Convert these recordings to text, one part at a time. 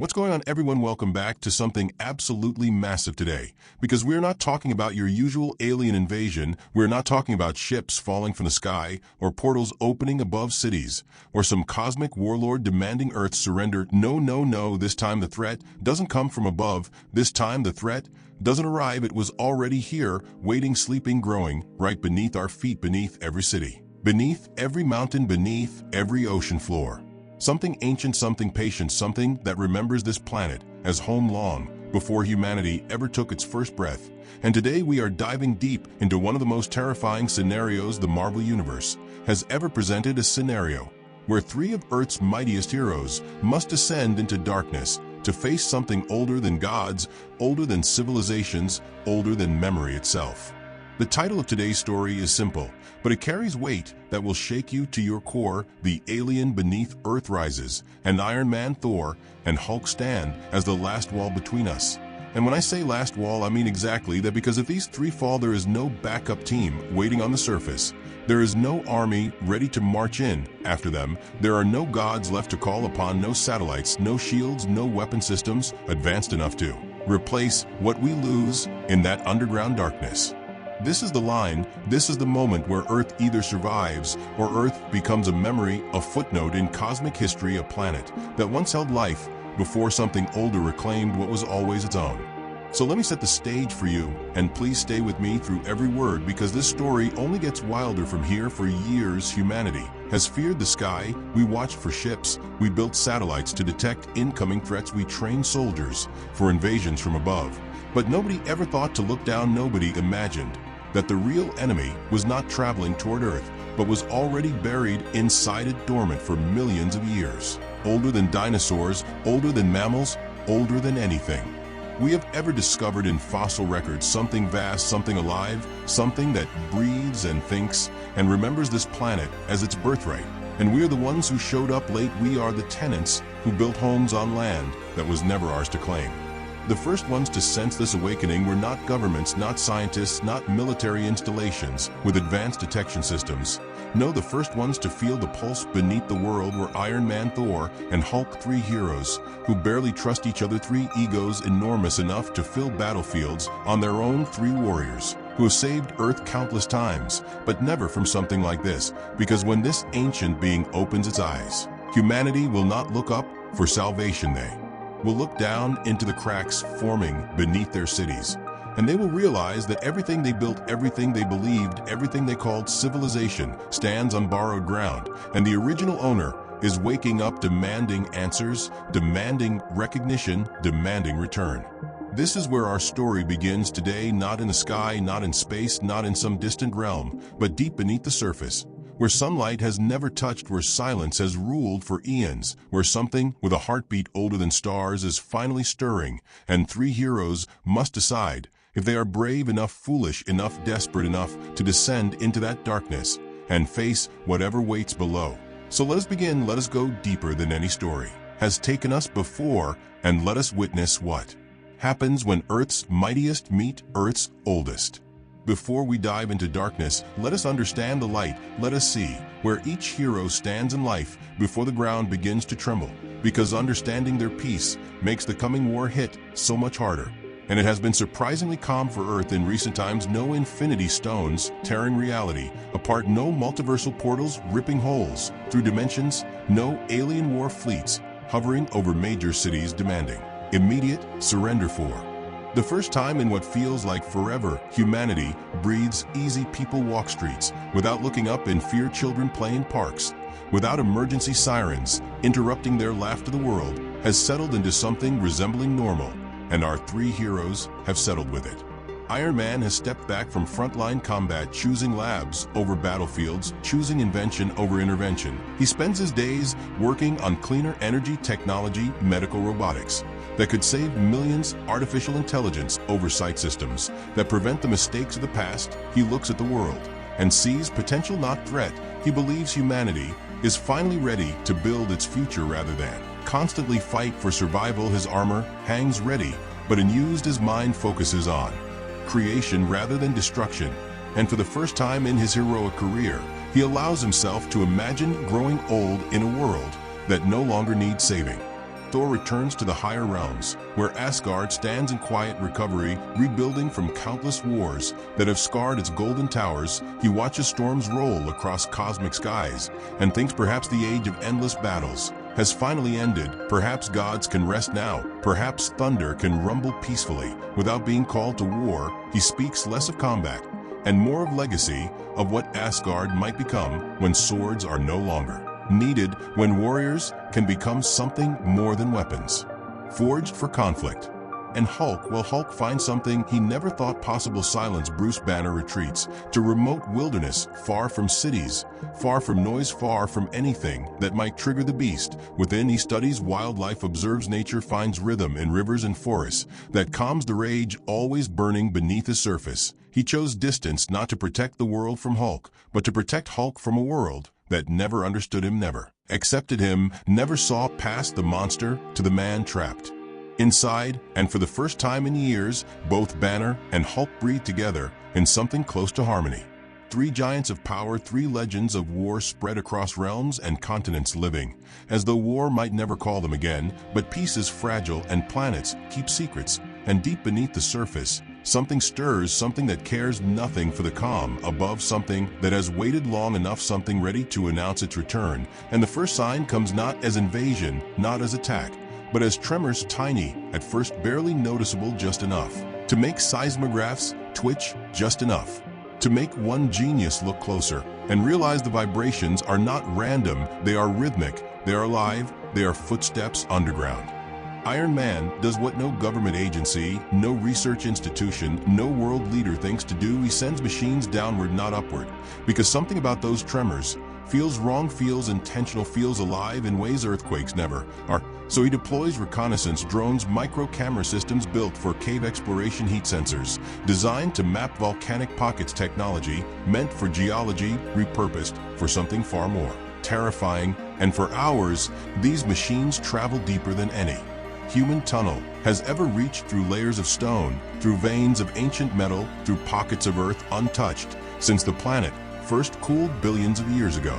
What's going on, everyone? Welcome back to something absolutely massive today. Because we're not talking about your usual alien invasion, we're not talking about ships falling from the sky, or portals opening above cities, or some cosmic warlord demanding Earth's surrender. No, this time the threat doesn't come from above. This time the threat doesn't arrive. It was already here, waiting, sleeping, growing, right beneath our feet, beneath every city, beneath every mountain, beneath every ocean floor. Something ancient, something patient, something that remembers this planet as home long before humanity ever took its first breath. And today we are diving deep into one of the most terrifying scenarios the Marvel Universe has ever presented, a scenario where three of Earth's mightiest heroes must descend into darkness to face something older than gods, older than civilizations, older than memory itself. The title of today's story is simple, but it carries weight that will shake you to your core. The alien beneath Earth rises, and Iron Man, Thor, and Hulk stand as the last wall between us. And when I say last wall, I mean exactly that, because if these three fall, there is no backup team waiting on the surface. There is no army ready to march in after them. There are no gods left to call upon, no satellites, no shields, no weapon systems advanced enough to replace what we lose in that underground darkness. This is the line, this is the moment where Earth either survives or Earth becomes a memory, a footnote in cosmic history, a planet that once held life before something older reclaimed what was always its own. So let me set the stage for you, and please stay with me through every word, because this story only gets wilder from here. For years, humanity has feared the sky. We watched for ships, we built satellites to detect incoming threats, we trained soldiers for invasions from above. But nobody ever thought to look down. Nobody imagined that the real enemy was not traveling toward Earth, but was already buried inside it, dormant for millions of years. Older than dinosaurs, older than mammals, older than anything we have ever discovered in fossil records. Something vast, something alive, something that breathes and thinks and remembers this planet as its birthright. And we are the ones who showed up late. We are the tenants who built homes on land that was never ours to claim. The first ones to sense this awakening were not governments, not scientists, not military installations with advanced detection systems. No, the first ones to feel the pulse beneath the world were Iron Man, Thor, and Hulk, three heroes who barely trust each other, three egos enormous enough to fill battlefields on their own, three warriors who have saved Earth countless times, but never from something like this. Because when this ancient being opens its eyes, humanity will not look up for salvation. They will look down into the cracks forming beneath their cities, and they will realize that everything they built, everything they believed, everything they called civilization stands on borrowed ground, and the original owner is waking up, demanding answers, demanding recognition, demanding return. This is where our story begins today, not in the sky, not in space, not in some distant realm, but deep beneath the surface, where sunlight has never touched, where silence has ruled for eons, where something with a heartbeat older than stars is finally stirring, and three heroes must decide if they are brave enough, foolish enough, desperate enough to descend into that darkness and face whatever waits below. So let us begin. Let us go deeper than any story has taken us before, and let us witness what happens when Earth's mightiest meet Earth's oldest. Before we dive into darkness, let us understand the light. Let us see where each hero stands in life before the ground begins to tremble, because understanding their peace makes the coming war hit so much harder. And it has been surprisingly calm for Earth in recent times. No infinity stones tearing reality apart, no multiversal portals ripping holes through dimensions, no alien war fleets hovering over major cities demanding immediate surrender. For the first time in what feels like forever, humanity breathes easy. People walk streets without looking up in fear. Children play in parks without emergency sirens interrupting their laughter. The world has settled into something resembling normal, and our three heroes have settled with it. Iron Man has stepped back from frontline combat, choosing labs over battlefields, choosing invention over intervention. He spends his days working on cleaner energy technology, medical robotics that could save millions, artificial intelligence oversight systems that prevent the mistakes of the past. He looks at the world and sees potential, not threat. He believes humanity is finally ready to build its future rather than constantly fight for survival. His armor hangs ready, but unused. His mind focuses on creation rather than destruction. And for the first time in his heroic career, he allows himself to imagine growing old in a world that no longer needs saving. Thor returns to the higher realms, where Asgard stands in quiet recovery, rebuilding from countless wars that have scarred its golden towers. He watches storms roll across cosmic skies and thinks perhaps the age of endless battles has finally ended. Perhaps gods can rest now. Perhaps thunder can rumble peacefully without being called to war. He speaks less of combat and more of legacy, of what Asgard might become when swords are no longer needed, when warriors can become something more than weapons, forged for conflict. And Hulk finds something he never thought possible. Silence. Bruce Banner retreats to remote wilderness, far from cities, far from noise, far from anything that might trigger the beast. Within, he studies wildlife, observes nature, finds rhythm in rivers and forests that calms the rage always burning beneath the surface. He chose distance not to protect the world from Hulk, but to protect Hulk from a world that never understood him, never accepted him, never saw past the monster to the man trapped inside. And for the first time in years, both Banner and Hulk breathe together in something close to harmony. Three giants of power, three legends of war spread across realms and continents, living as though war might never call them again. But peace is fragile and planets keep secrets, and deep beneath the surface, something stirs, something that cares nothing for the calm above, something that has waited long enough, something ready to announce its return. And the first sign comes not as invasion, not as attack, but as tremors, tiny at first, barely noticeable, just enough to make seismographs twitch, just enough to make one genius look closer and realize the vibrations are not random, they are rhythmic, they are alive, they are footsteps underground. Iron Man does what no government agency, no research institution, no world leader thinks to do. He sends machines downward, not upward, because something about those tremors feels wrong, feels intentional, feels alive in ways earthquakes never are. So he deploys reconnaissance drones, micro camera systems built for cave exploration, heat sensors designed to map volcanic pockets, technology meant for geology, repurposed for something far more terrifying. And for hours, these machines travel deeper than any human tunnel has ever reached, through layers of stone, through veins of ancient metal, through pockets of earth untouched since the planet first cooled billions of years ago.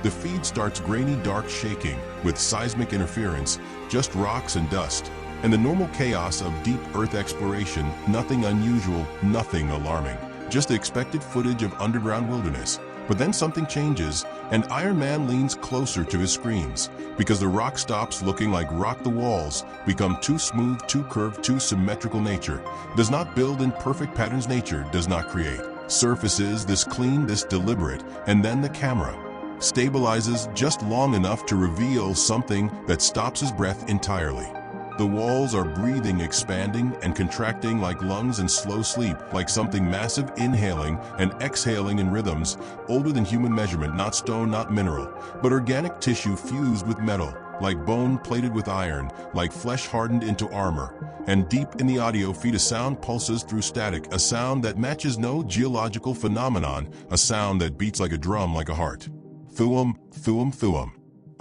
The feed starts grainy, dark, shaking with seismic interference, just rocks and dust, and the normal chaos of deep earth exploration. Nothing unusual, nothing alarming, just the expected footage of underground wilderness. But then something changes, and Iron Man leans closer to his screens, because the rock stops looking like rock. The walls become too smooth, too curved, too symmetrical. Nature does not build in perfect patterns. Nature does not create surfaces this clean, this deliberate. And then the camera stabilizes just long enough to reveal something that stops his breath entirely. The walls are breathing, expanding and contracting like lungs in slow sleep, like something massive, inhaling and exhaling in rhythms older than human measurement. Not stone, not mineral, but organic tissue fused with metal, like bone plated with iron, like flesh hardened into armor. And deep in the audio feed, a sound pulses through static, a sound that matches no geological phenomenon, a sound that beats like a drum, like a heart. Thuum, thuum, thuum.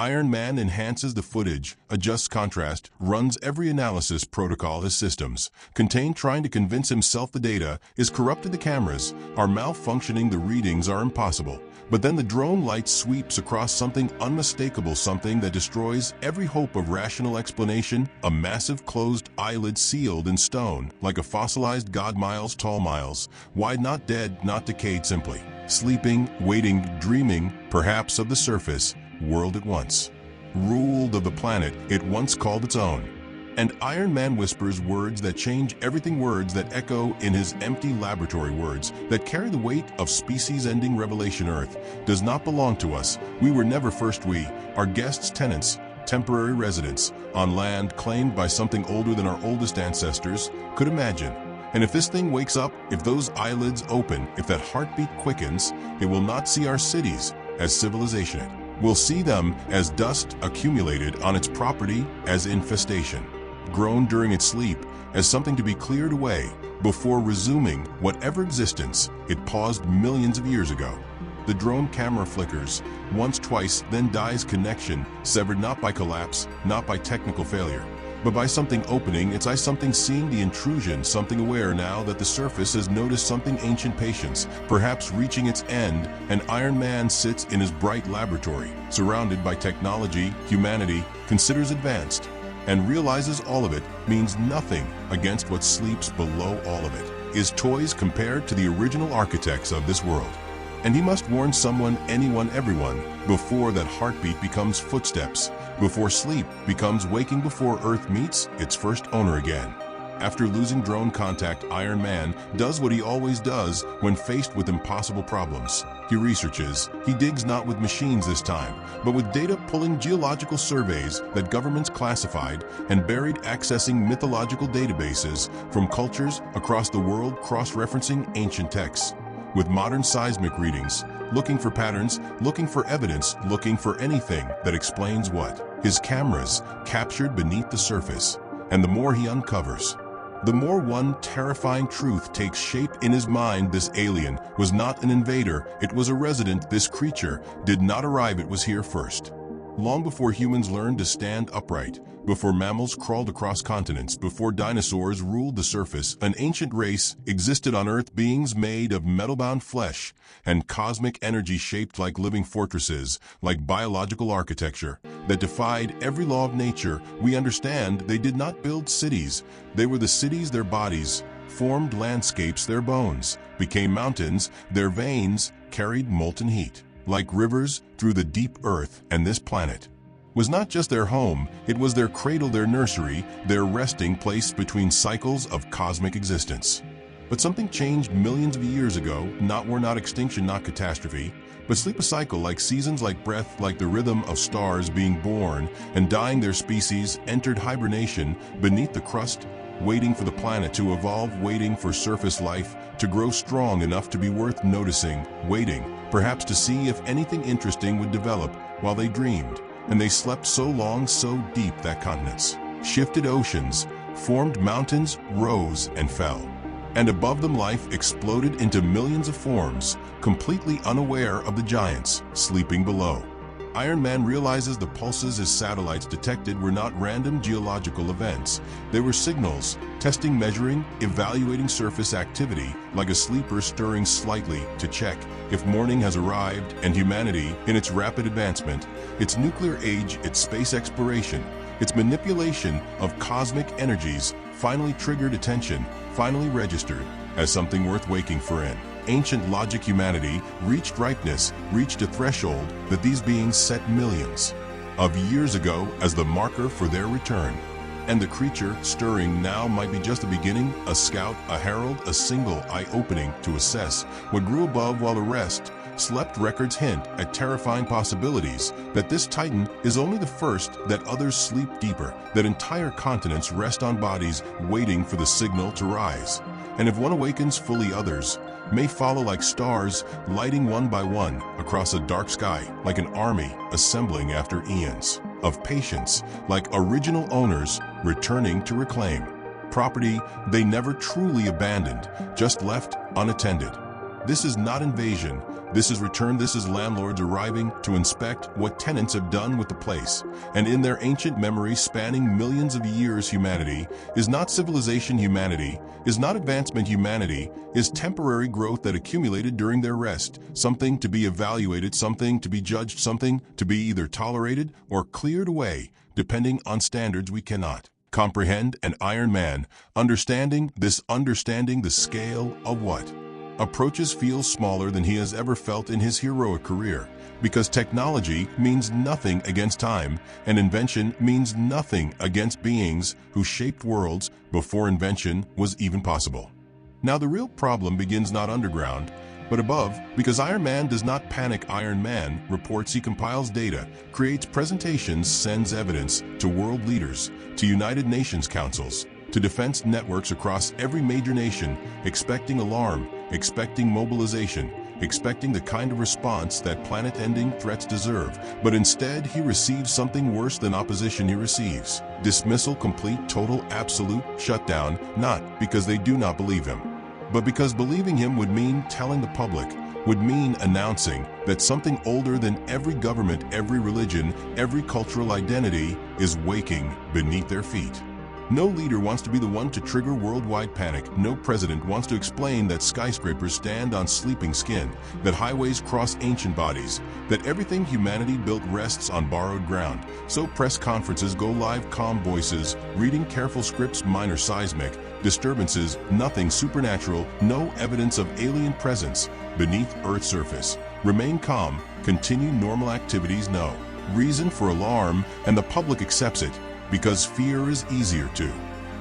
Iron Man enhances the footage, adjusts contrast, runs every analysis protocol his systems contain, trying to convince himself the data is corrupted, the cameras are malfunctioning, the readings are impossible. But then the drone light sweeps across something unmistakable, something that destroys every hope of rational explanation, a massive closed eyelid sealed in stone, like a fossilized god, miles tall, miles wide, not dead, not decayed, simply sleeping, waiting, dreaming, perhaps of the surface world it once ruled, of the planet it once called its own. And Iron Man whispers words that change everything, words that echo in his empty laboratory, words that carry the weight of species-ending revelation. Earth does not belong to us. We were never first. We are guests, tenants, temporary residents on land claimed by something older than our oldest ancestors could imagine. And if this thing wakes up, if those eyelids open, if that heartbeat quickens, it will not see our cities as civilization. It will see them as dust accumulated on its property, as infestation grown during its sleep, as something to be cleared away before resuming whatever existence it paused millions of years ago. The drone camera flickers once, twice, then dies, connection severed, not by collapse, not by technical failure, but by something opening its eyes, something seeing the intrusion, something aware now that the surface has noticed something, ancient patience, perhaps reaching its end. And Iron Man sits in his bright laboratory, surrounded by technology humanity considers advanced. and realizes all of it means nothing against what sleeps below all of it, is toys compared to the original architects of this world. And he must warn someone, anyone, everyone, before that heartbeat becomes footsteps, before sleep becomes waking, before Earth meets its first owner again. After losing drone contact, Iron Man does what he always does when faced with impossible problems. He researches. He digs not with machines this time, but with data, pulling geological surveys that governments classified and buried, accessing mythological databases from cultures across the world, cross-referencing ancient texts. With modern seismic readings, looking for patterns, looking for evidence, looking for anything that explains what his cameras captured beneath the surface. And the more he uncovers, the more one terrifying truth takes shape in his mind. This alien was not an invader, it was a resident. This creature did not arrive, it was here first. Long before humans learned to stand upright, before mammals crawled across continents, before dinosaurs ruled the surface, an ancient race existed on Earth, beings made of metal-bound flesh and cosmic energy, shaped like living fortresses, like biological architecture that defied every law of nature. We understand they did not build cities. They were the cities their bodies formed, landscapes their bones became mountains, their veins carried molten heat like rivers through the deep earth. And this planet was not just their home, it was their cradle, their nursery, their resting place between cycles of cosmic existence. But something changed millions of years ago. Not extinction, not catastrophe, but sleep, a cycle, like seasons, like breath, like the rhythm of stars being born and dying. Their species entered hibernation beneath the crust, waiting for the planet to evolve, waiting for surface life to grow strong enough to be worth noticing, waiting, perhaps to see if anything interesting would develop while they dreamed. And they slept so long, so deep that continents shifted, oceans formed, mountains rose and fell. And above them life exploded into millions of forms, completely unaware of the giants sleeping below. Iron Man realizes the pulses his satellites detected were not random geological events. They were signals, testing, measuring, evaluating surface activity, like a sleeper stirring slightly to check if morning has arrived. And humanity, in its rapid advancement, its nuclear age, its space exploration, its manipulation of cosmic energies, finally triggered attention, finally registered as something worth waking for. In ancient logic, humanity reached ripeness, reached a threshold that these beings set millions of years ago as the marker for their return. And the creature stirring now might be just the beginning, a scout, a herald, a single eye-opening to assess what grew above while the rest slept. Records hint at terrifying possibilities, that this titan is only the first, that others sleep deeper, that entire continents rest on bodies waiting for the signal to rise. And if one awakens fully, others may follow like stars, lighting one by one across a dark sky, like an army assembling after eons of patience, like original owners returning to reclaim property they never truly abandoned, just left unattended. This is not invasion, this is return. This is landlords arriving to inspect what tenants have done with the place. And in their ancient memory spanning millions of years, humanity is not civilization, humanity is not advancement, humanity is temporary growth that accumulated during their rest, something to be evaluated, something to be judged, something to be either tolerated or cleared away, depending on standards we cannot comprehend. And Iron Man, understanding the scale of what approaches, feels smaller than he has ever felt in his heroic career, because technology means nothing against time, and invention means nothing against beings who shaped worlds before invention was even possible. Now the real problem begins not underground, but above, because Iron Man does not panic. Iron Man reports, he compiles data, creates presentations, sends evidence to world leaders, to United Nations councils, to defense networks across every major nation, expecting alarm, expecting mobilization, expecting the kind of response that planet-ending threats deserve. But instead, he receives something worse than opposition. He receives dismissal, complete, total, absolute shutdown, not because they do not believe him, but because believing him would mean telling the public, would mean announcing that something older than every government, every religion, every cultural identity is waking beneath their feet. No leader wants to be the one to trigger worldwide panic. No president wants to explain that skyscrapers stand on sleeping skin, that highways cross ancient bodies, that everything humanity built rests on borrowed ground. So press conferences go live, calm voices, reading careful scripts, minor seismic disturbances, nothing supernatural, no evidence of alien presence beneath Earth's surface. Remain calm, continue normal activities, no reason for alarm, and the public accepts it. Because fear is easier to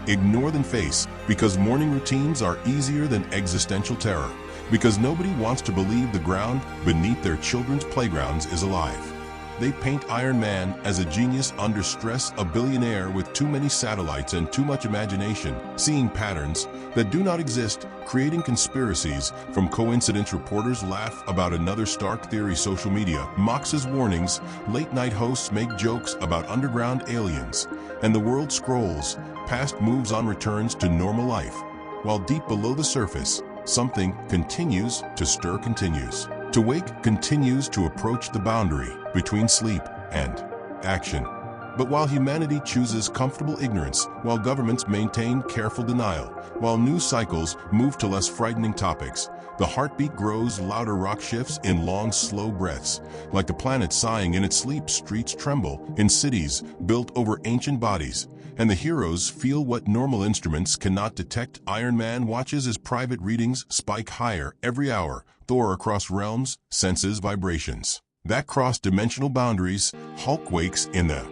ignore than face, because morning routines are easier than existential terror, because nobody wants to believe the ground beneath their children's playgrounds is alive. They paint Iron Man as a genius under stress, a billionaire with too many satellites and too much imagination, seeing patterns that do not exist, creating conspiracies from coincidence. Reporters laugh about another Stark theory. Social media mocks his warnings. Late-night hosts make jokes about underground aliens. And the world scrolls past, moves on, returns to normal life. While deep below the surface, something continues to stir, continues to wake, continues to approach the boundary between sleep and action. But while humanity chooses comfortable ignorance, while governments maintain careful denial, while news cycles move to less frightening topics, the heartbeat grows louder. Rock shifts in long, slow breaths. Like the planet sighing in its sleep, streets tremble in cities built over ancient bodies. And the heroes feel what normal instruments cannot detect. Iron Man watches his private readings spike higher every hour. Thor across realms senses vibrations that cross dimensional boundaries. Hulk wakes in the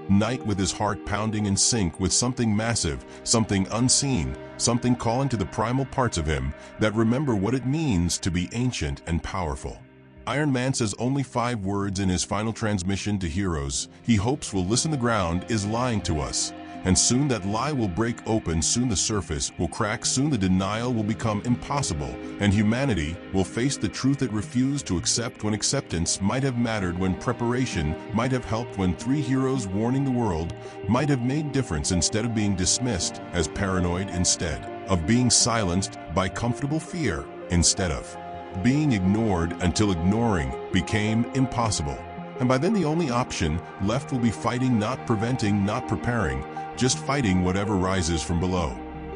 night with his heart pounding in sync with something massive, something unseen, something calling to the primal parts of him that remember what it means to be ancient and powerful. Iron Man says only 5 words in his final transmission to heroes he hopes will listen. The ground is lying to us. And soon that lie will break open, soon the surface will crack, soon the denial will become impossible, and humanity will face the truth it refused to accept. When acceptance might have mattered, when preparation might have helped, when 3 heroes warning the world might have made difference, instead of being dismissed as paranoid, instead of being silenced by comfortable fear, instead of being ignored until ignoring became impossible. And by then the only option left will be fighting, not preventing, not preparing, just fighting whatever rises from below.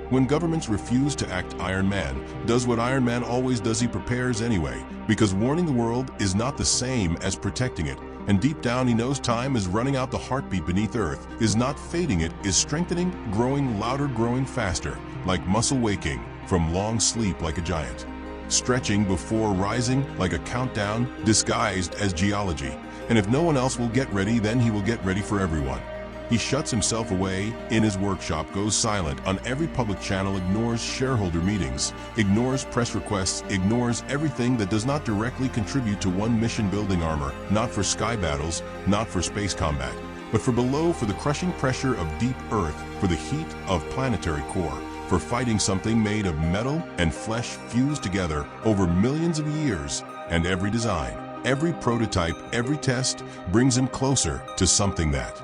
When governments refuse to act, Iron Man does what Iron Man always does. He prepares anyway, because warning the world is not the same as protecting it. And deep down he knows time is running out. The heartbeat beneath Earth is not fading, it is strengthening, growing louder, growing faster, like muscle waking from long sleep, like a giant stretching before rising, like a countdown disguised as geology. And if no one else will get ready, then he will get ready for everyone. He shuts himself away in his workshop, goes silent on every public channel, ignores shareholder meetings, ignores press requests, ignores everything that does not directly contribute to one mission: building armor, not for sky battles, not for space combat, but for below, for the crushing pressure of deep Earth, for the heat of planetary core, for fighting something made of metal and flesh fused together over millions of years. And every design, every prototype, every test brings him closer to something that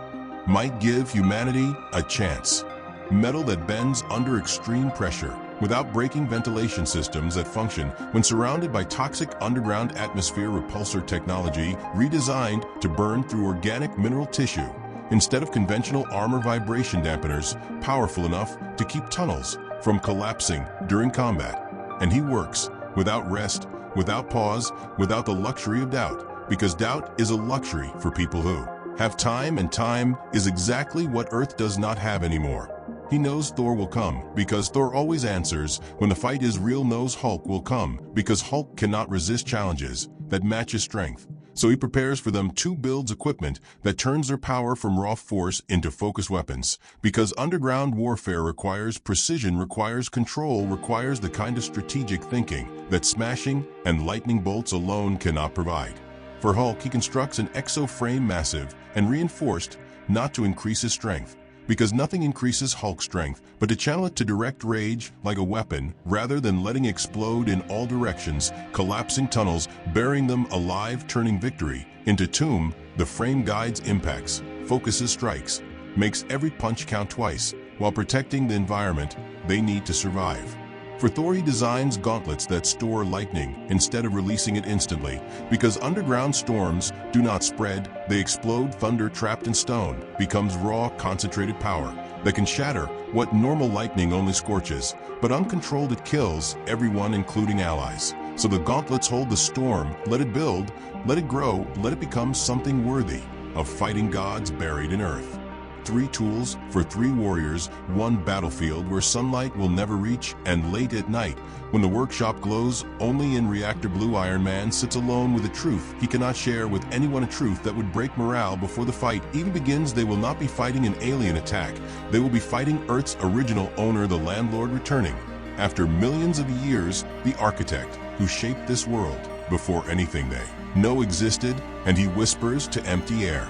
might give humanity a chance. Metal that bends under extreme pressure without breaking, ventilation systems that function when surrounded by toxic underground atmosphere, repulsor technology redesigned to burn through organic mineral tissue instead of conventional armor, vibration dampeners powerful enough to keep tunnels from collapsing during combat. And he works without rest, without pause, without the luxury of doubt, because doubt is a luxury for people who have time, and time is exactly what Earth does not have anymore. He knows Thor will come, because Thor always answers when the fight is real. Knows Hulk will come, because Hulk cannot resist challenges that match his strength. So he prepares for them, too, builds equipment that turns their power from raw force into focused weapons, because underground warfare requires precision, requires control, requires the kind of strategic thinking that smashing and lightning bolts alone cannot provide. For Hulk, he constructs an exo-frame, massive and reinforced, not to increase his strength, because nothing increases Hulk's strength, but to channel it to direct rage like a weapon, rather than letting it explode in all directions, collapsing tunnels, burying them alive, turning victory into tomb. The frame guides impacts, focuses strikes, makes every punch count twice, while protecting the environment they need to survive. For Thor, he designs gauntlets that store lightning instead of releasing it instantly, because underground storms do not spread, they explode. Thunder trapped in stone becomes raw, concentrated power, that can shatter what normal lightning only scorches, but uncontrolled it kills everyone, including allies. So the gauntlets hold the storm, let it build, let it grow, let it become something worthy of fighting gods buried in earth. 3 tools for 3 warriors, 1 battlefield where sunlight will never reach, and late at night, when the workshop glows only in reactor blue, Iron Man sits alone with a truth he cannot share with anyone, a truth that would break morale before the fight even begins. They will not be fighting an alien attack. They will be fighting Earth's original owner, the landlord, returning after millions of years, the architect who shaped this world before anything they know existed, and he whispers to empty air,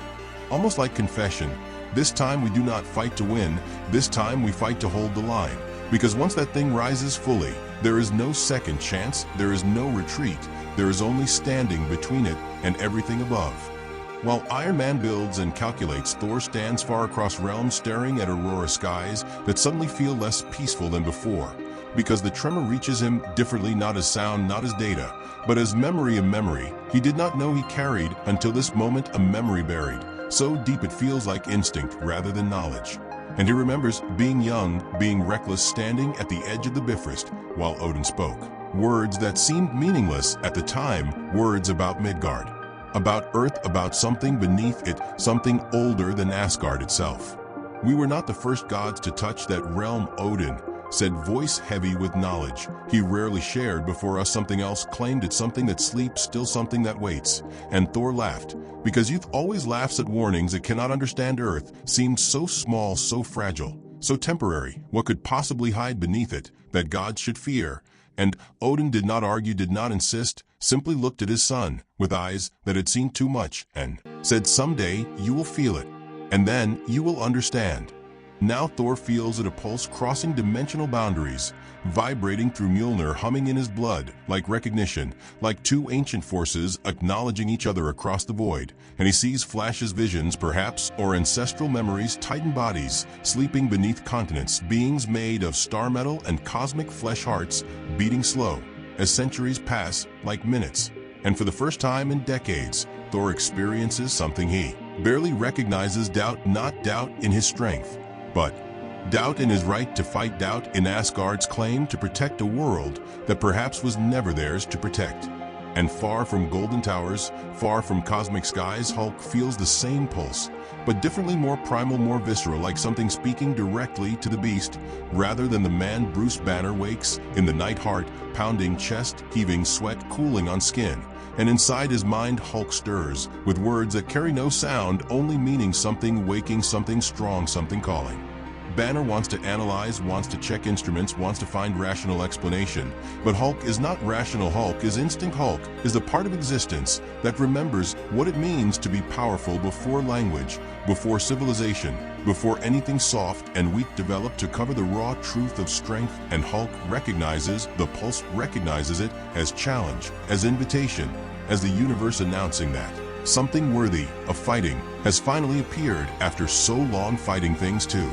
almost like confession. This time we do not fight to win, this time we fight to hold the line. Because once that thing rises fully, there is no second chance, there is no retreat, there is only standing between it and everything above. While Iron Man builds and calculates, Thor stands far across realms, staring at aurora skies that suddenly feel less peaceful than before. Because the tremor reaches him differently, not as sound, not as data, but as memory. A memory he did not know he carried until this moment, a memory buried so deep it feels like instinct rather than knowledge. And he remembers being young, being reckless, standing at the edge of the Bifrost while Odin spoke. Words that seemed meaningless at the time, words about Midgard, about Earth, about something beneath it, something older than Asgard itself. We were not the first gods to touch that realm, Odin said, voice heavy with knowledge he rarely shared before us. Something else claimed it, something that sleeps still, something that waits. And Thor laughed, because youth always laughs at warnings it cannot understand. Earth seemed so small, so fragile, so temporary. What could possibly hide beneath it that gods should fear? And Odin did not argue, did not insist, simply looked at his son with eyes that had seen too much and said, someday you will feel it, and then you will understand. Now Thor feels it, a pulse crossing dimensional boundaries, vibrating through Mjolnir, humming in his blood, like recognition, like 2 ancient forces acknowledging each other across the void. And he sees flashes, visions perhaps, or ancestral memories, titan bodies sleeping beneath continents, beings made of star metal and cosmic flesh, hearts beating slow as centuries pass like minutes. And for the first time in decades, Thor experiences something he barely recognizes, doubt, not doubt in his strength, but doubt in his right to fight, doubt in Asgard's claim to protect a world that perhaps was never theirs to protect. And far from golden towers, far from cosmic skies, Hulk feels the same pulse, but differently, more primal, more visceral, like something speaking directly to the beast, rather than the man. Bruce Banner wakes in the night, heart pounding, chest heaving, sweat cooling on skin. And inside his mind, Hulk stirs with words that carry no sound, only meaning, something waking, something strong, something calling. Banner wants to analyze, wants to check instruments, wants to find rational explanation. But Hulk is not rational. Hulk is instinct. Hulk is the part of existence that remembers what it means to be powerful before language, before civilization, before anything soft and weak developed to cover the raw truth of strength. And Hulk recognizes the pulse, recognizes it as challenge, as invitation, as the universe announcing that something worthy of fighting has finally appeared after so long, fighting things too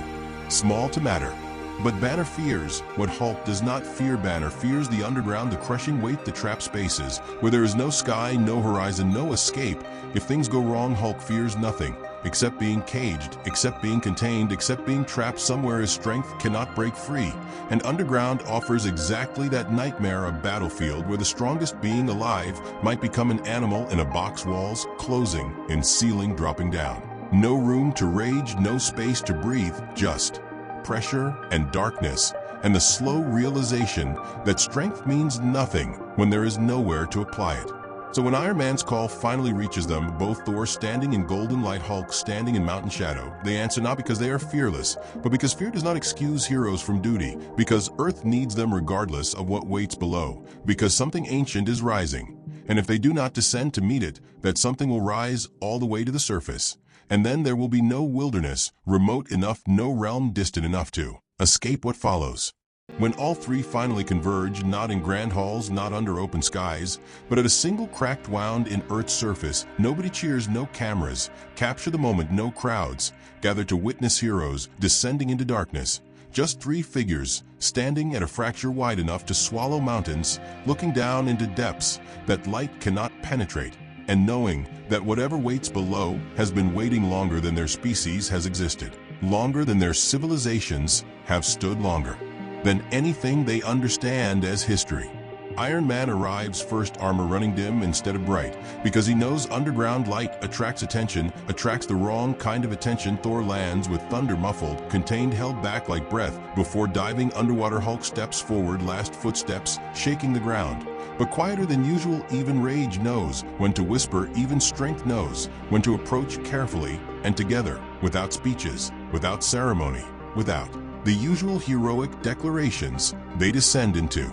small to matter. But Banner fears what Hulk does not fear. Banner fears the underground, the crushing weight, the trapped spaces where there is no sky, no horizon, no escape. If things go wrong, Hulk fears nothing except being caged, except being contained, except being trapped somewhere his strength cannot break free. And underground offers exactly that nightmare, a battlefield where the strongest being alive might become an animal in a box, walls closing in, ceiling dropping down. No room to rage, no space to breathe, just pressure and darkness, and the slow realization that strength means nothing when there is nowhere to apply it. So when Iron Man's call finally reaches them, both Thor standing in golden light, Hulk standing in mountain shadow, they answer not because they are fearless, but because fear does not excuse heroes from duty, because Earth needs them regardless of what waits below, because something ancient is rising, and if they do not descend to meet it, that something will rise all the way to the surface. And then there will be no wilderness remote enough, no realm distant enough to escape what follows. When all 3 finally converge, not in grand halls, not under open skies, but at a single cracked wound in Earth's surface, nobody cheers, no cameras capture the moment, no crowds gather to witness heroes descending into darkness. Just 3 figures standing at a fracture wide enough to swallow mountains, looking down into depths that light cannot penetrate, and knowing that whatever waits below has been waiting longer than their species has existed. longer than their civilizations have stood longer, than anything they understand as history. Iron Man arrives first, armor running dim instead of bright, because he knows underground light attracts attention, attracts the wrong kind of attention. Thor lands with thunder muffled, contained, held back like breath. Before diving underwater, Hulk steps forward, last footsteps, shaking the ground. But quieter than usual, even rage knows when to whisper, even strength knows when to approach carefully and together, without speeches, without ceremony, without the usual heroic declarations. They descend into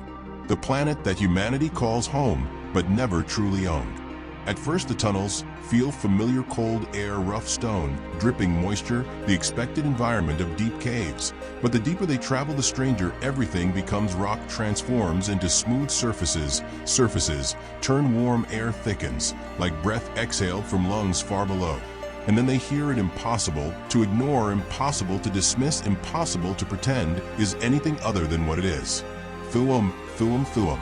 the planet that humanity calls home, but never truly owned. At first the tunnels feel familiar, cold air, rough stone, dripping moisture, the expected environment of deep caves. But the deeper they travel, the stranger everything becomes. Rock transforms into smooth surfaces, turn, warm air thickens, like breath exhaled from lungs far below. And then they hear it: impossible to ignore, impossible to dismiss, impossible to pretend is anything other than what it is. Thuum, thuum, thuum.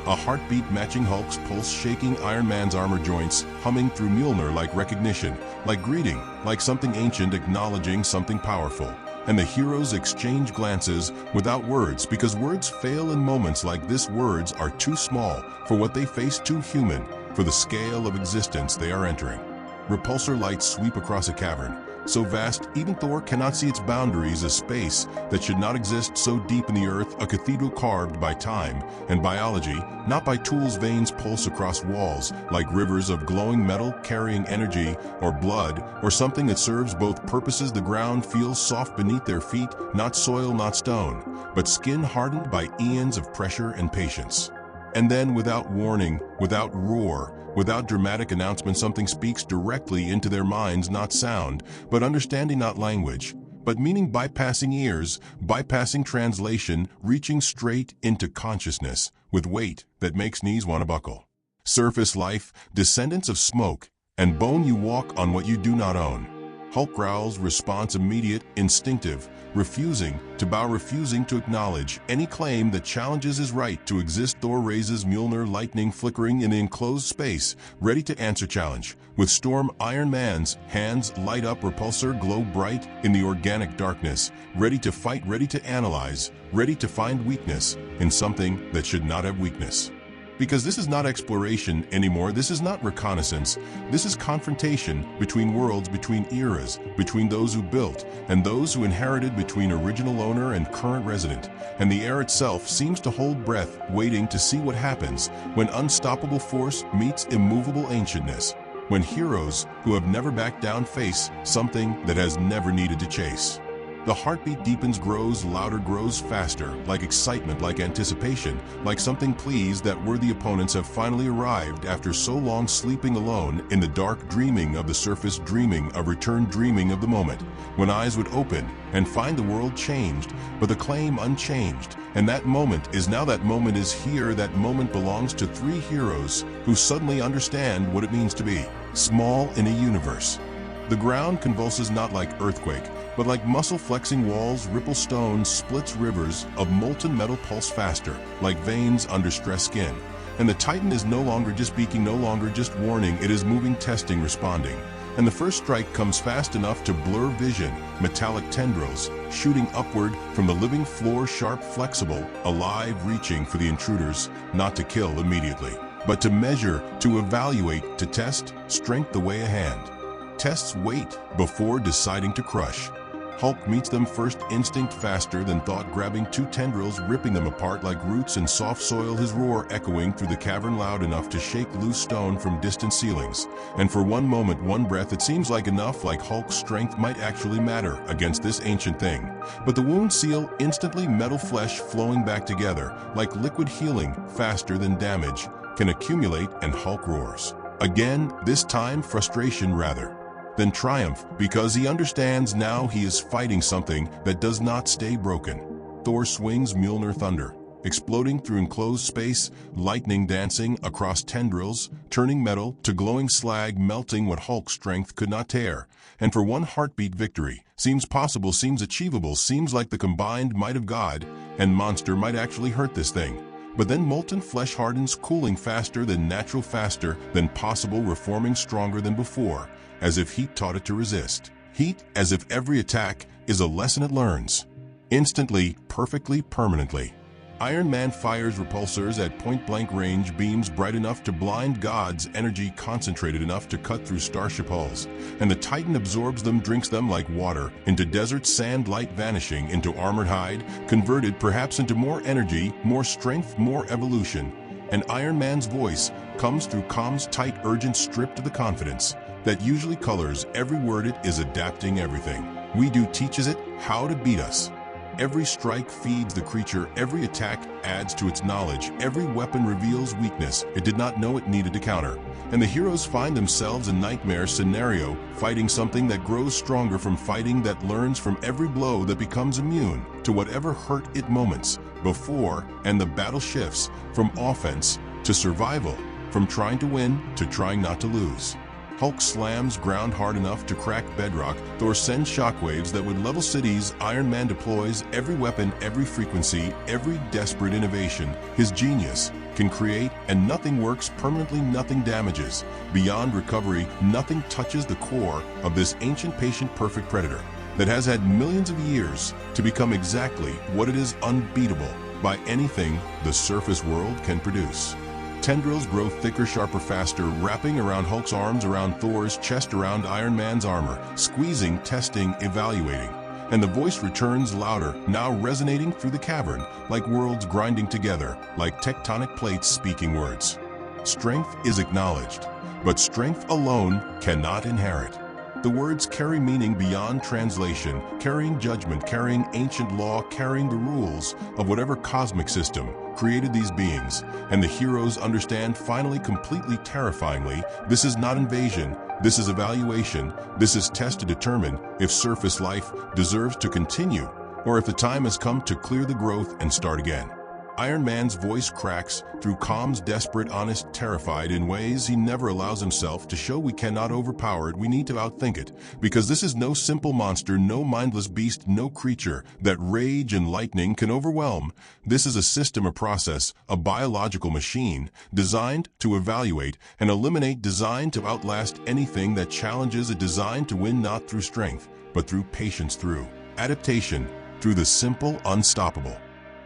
A heartbeat matching Hulk's pulse, shaking Iron Man's armor joints, humming through Mjolnir like recognition, like greeting, like something ancient acknowledging something powerful. And the heroes exchange glances without words, because words fail in moments like this. Words are too small for what they face, too human for the scale of existence they are entering. Repulsor lights sweep across a cavern, so vast even Thor cannot see its boundaries, a space that should not exist, so deep in the earth, a cathedral carved by time and biology, not by tools. Veins pulse across walls like rivers of glowing metal, carrying energy or blood or something that serves both purposes. The ground feels soft beneath their feet, not soil, not stone, but skin hardened by eons of pressure and patience. And then, without warning, without roar, without dramatic announcement, something speaks directly into their minds, not sound, but understanding, not language, but meaning, bypassing ears, bypassing translation, reaching straight into consciousness, with weight that makes knees want to buckle. Surface life, descendants of smoke and bone, you walk on what you do not own. Hulk growls, response immediate, instinctive, refusing to bow, refusing to acknowledge any claim that challenges his right to exist. Thor raises Mjolnir, lightning flickering in the enclosed space, ready to answer challenge. With storm, Iron Man's hands light up, repulsor glow bright in the organic darkness, ready to fight, ready to analyze, ready to find weakness in something that should not have weakness. Because this is not exploration anymore, this is not reconnaissance, this is confrontation between worlds, between eras, between those who built and those who inherited, between original owner and current resident. And the air itself seems to hold breath, waiting to see what happens when unstoppable force meets immovable ancientness, when heroes who have never backed down face something that has never needed to chase. The heartbeat deepens, grows louder, grows faster, like excitement, like anticipation, like something pleased that worthy opponents have finally arrived after so long sleeping alone in the dark, dreaming of the surface, dreaming of return, dreaming of the moment when eyes would open and find the world changed, but the claim unchanged. And that moment is now, that moment is here, that moment belongs to three heroes who suddenly understand what it means to be small in a universe. The ground convulses, not like earthquake, but like muscle-flexing walls, ripple stones, splits rivers of molten metal, pulse faster, like veins under stressed skin. And the Titan is no longer just speaking, no longer just warning, it is moving, testing, responding. And the first strike comes fast enough to blur vision, metallic tendrils shooting upward from the living floor, sharp, flexible, alive, reaching for the intruders, not to kill immediately, but to measure, to evaluate, to test, strength the way a hand tests weight before deciding to crush. Hulk meets them first, instinct faster than thought, grabbing two tendrils, ripping them apart like roots in soft soil, his roar echoing through the cavern loud enough to shake loose stone from distant ceilings. And for one moment, one breath, it seems like enough, like Hulk's strength might actually matter against this ancient thing. But the wounds seal instantly, metal flesh flowing back together, like liquid healing, faster than damage can accumulate, and Hulk roars. Again, this time frustration rather than triumph, because he understands now he is fighting something that does not stay broken. Thor swings Mjolnir, thunder exploding through enclosed space, lightning dancing across tendrils, turning metal to glowing slag, melting what Hulk's strength could not tear. And for one heartbeat, victory seems possible, seems achievable, seems like the combined might of God and monster might actually hurt this thing. But then molten flesh hardens, cooling faster than natural, faster than possible, reforming stronger than before, as if heat taught it to resist. Heat, as if every attack, is a lesson it learns. Instantly, perfectly, permanently. Iron Man fires repulsors at point-blank range, beams bright enough to blind gods, energy concentrated enough to cut through starship hulls. And the Titan absorbs them, drinks them like water, into desert sand, light vanishing, into armored hide, converted perhaps into more energy, more strength, more evolution. And Iron Man's voice comes through comms, tight, urgent, stripped to the confidence that usually colors every word. It is adapting everything we do, teaches it how to beat us. Every strike feeds the creature, every attack adds to its knowledge, every weapon reveals weakness it did not know it needed to counter. And the heroes find themselves in nightmare scenario, fighting something that grows stronger from fighting, that learns from every blow, that becomes immune to whatever hurt it moments before, and the battle shifts from offense to survival, from trying to win to trying not to lose. Hulk slams ground hard enough to crack bedrock. Thor sends shockwaves that would level cities. Iron Man deploys every weapon, every frequency, every desperate innovation. His genius can create, and nothing works permanently, nothing damages. Beyond recovery, nothing touches the core of this ancient, patient, perfect predator that has had millions of years to become exactly what it is, unbeatable by anything the surface world can produce. Tendrils grow thicker, sharper, faster, wrapping around Hulk's arms, around Thor's chest, around Iron Man's armor, squeezing, testing, evaluating. And the voice returns louder, now resonating through the cavern, like worlds grinding together, like tectonic plates speaking words. Strength is acknowledged, but strength alone cannot inherit. The words carry meaning beyond translation, carrying judgment, carrying ancient law, carrying the rules of whatever cosmic system created these beings. And the heroes understand finally, completely, terrifyingly, this is not invasion, this is evaluation, this is test to determine if surface life deserves to continue, or if the time has come to clear the growth and start again. Iron Man's voice cracks through comms, desperate, honest, terrified, in ways he never allows himself to show. We cannot overpower it, we need to outthink it, because this is no simple monster, no mindless beast, no creature that rage and lightning can overwhelm. This is a system, a process, a biological machine designed to evaluate and eliminate, designed to outlast anything that challenges it, designed to win not through strength, but through patience, through adaptation, through the simple, unstoppable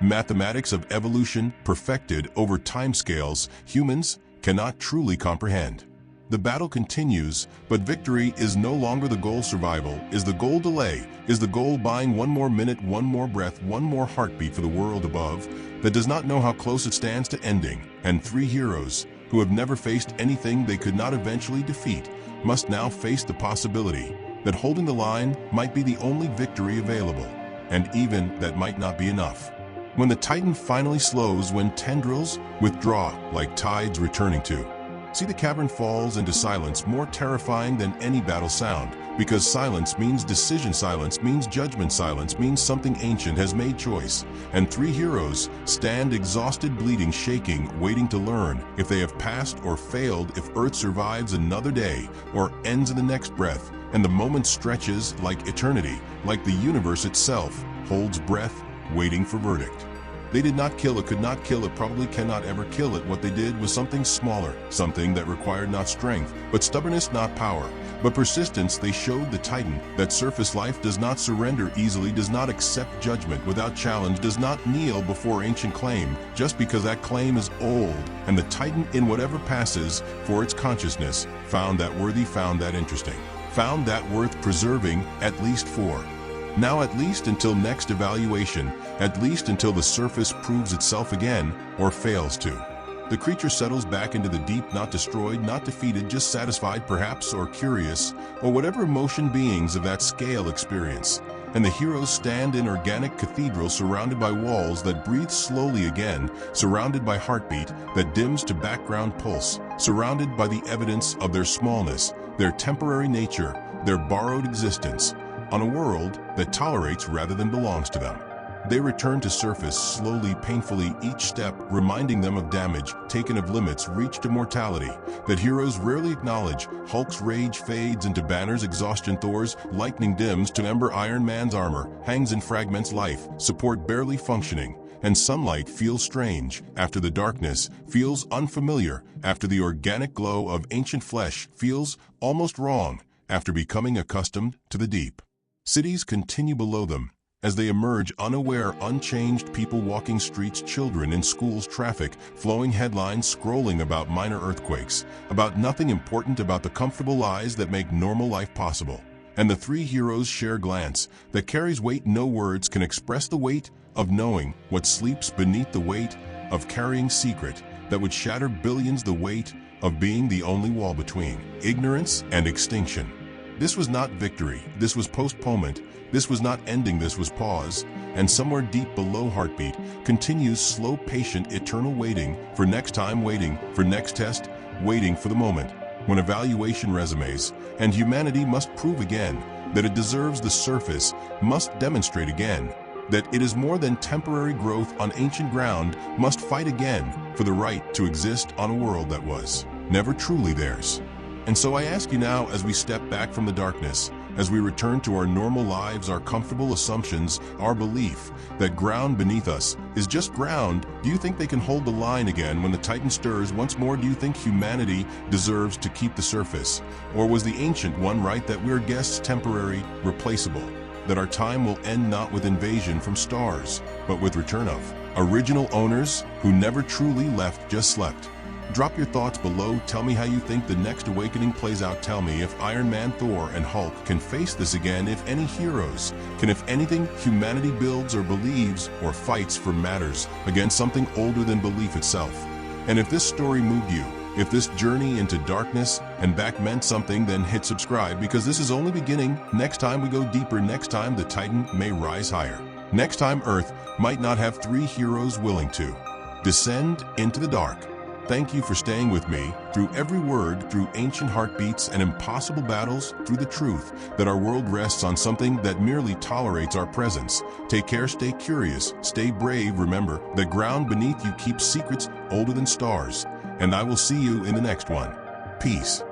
mathematics of evolution perfected over timescales humans cannot truly comprehend. The battle continues, but victory is no longer the goal. Survival is the goal. Delay is the goal. Buying one more minute, one more breath, one more heartbeat for the world above that does not know how close it stands to ending. And three heroes who have never faced anything they could not eventually defeat must now face the possibility that holding the line might be the only victory available, and even that might not be enough. When the Titan finally slows, when tendrils withdraw like tides returning to see the cavern falls into silence, more terrifying than any battle sound, because silence means decision, silence means judgment, silence means something ancient has made choice. And three heroes stand exhausted, bleeding, shaking, waiting to learn if they have passed or failed, if Earth survives another day or ends in the next breath. And the moment stretches like eternity, like the universe itself holds breath, waiting for verdict. They did not kill it, could not kill it, probably cannot ever kill it. What they did was something smaller, something that required not strength, but stubbornness, not power, but persistence. They showed the Titan that surface life does not surrender easily, does not accept judgment without challenge, does not kneel before ancient claim, just because that claim is old. And the Titan, in whatever passes for its consciousness, found that worthy, found that interesting, found that worth preserving, at least for now, at least until next evaluation, at least until the surface proves itself again, or fails to. The creature settles back into the deep, not destroyed, not defeated, just satisfied perhaps, or curious, or whatever emotion beings of that scale experience. And the heroes stand in organic cathedral, surrounded by walls that breathe slowly again, surrounded by heartbeat that dims to background pulse, surrounded by the evidence of their smallness, their temporary nature, their borrowed existence, on a world that tolerates rather than belongs to them. They return to surface slowly, painfully, each step reminding them of damage taken, of limits reached, to mortality that heroes rarely acknowledge. Hulk's rage fades into banners, exhaustion, Thor's lightning dims to ember, Iron Man's armor hangs in fragments, life support barely functioning, and sunlight feels strange after the darkness, feels unfamiliar after the organic glow of ancient flesh, feels almost wrong after becoming accustomed to the deep. Cities continue below them. As they emerge unaware, unchanged, people walking streets, children in schools, traffic, flowing headlines scrolling about minor earthquakes, about nothing important, about the comfortable lies that make normal life possible. And the three heroes share glance that carries weight. No words can express the weight of knowing what sleeps beneath, the weight of carrying secret that would shatter billions, the weight of being the only wall between ignorance and extinction. This was not victory, this was postponement. This was not ending, this was pause. And somewhere deep below, heartbeat continues, slow, patient, eternal, waiting for next time, waiting for next test, waiting for the moment when evaluation resumes and humanity must prove again that it deserves the surface, must demonstrate again that it is more than temporary growth on ancient ground, must fight again for the right to exist on a world that was never truly theirs. And so I ask you now, as we step back from the darkness, as we return to our normal lives, our comfortable assumptions, our belief that ground beneath us is just ground, do you think they can hold the line again when the Titan stirs once more? Do you think humanity deserves to keep the surface? Or was the ancient one right, that we're guests, temporary, replaceable, that our time will end not with invasion from stars, but with return of original owners who never truly left, just slept? Drop your thoughts below. Tell me how you think the next awakening plays out. Tell me if Iron Man, Thor, and Hulk can face this again, if any heroes can, if anything humanity builds or believes or fights for matters against something older than belief itself. And if this story moved you, if this journey into darkness and back meant something, then hit subscribe, because this is only beginning. Next time we go deeper, next time the Titan may rise higher. Next time Earth might not have three heroes willing to descend into the dark. Thank you for staying with me through every word, through ancient heartbeats and impossible battles, through the truth that our world rests on something that merely tolerates our presence. Take care, stay curious, stay brave. Remember, the ground beneath you keeps secrets older than stars. And I will see you in the next one. Peace.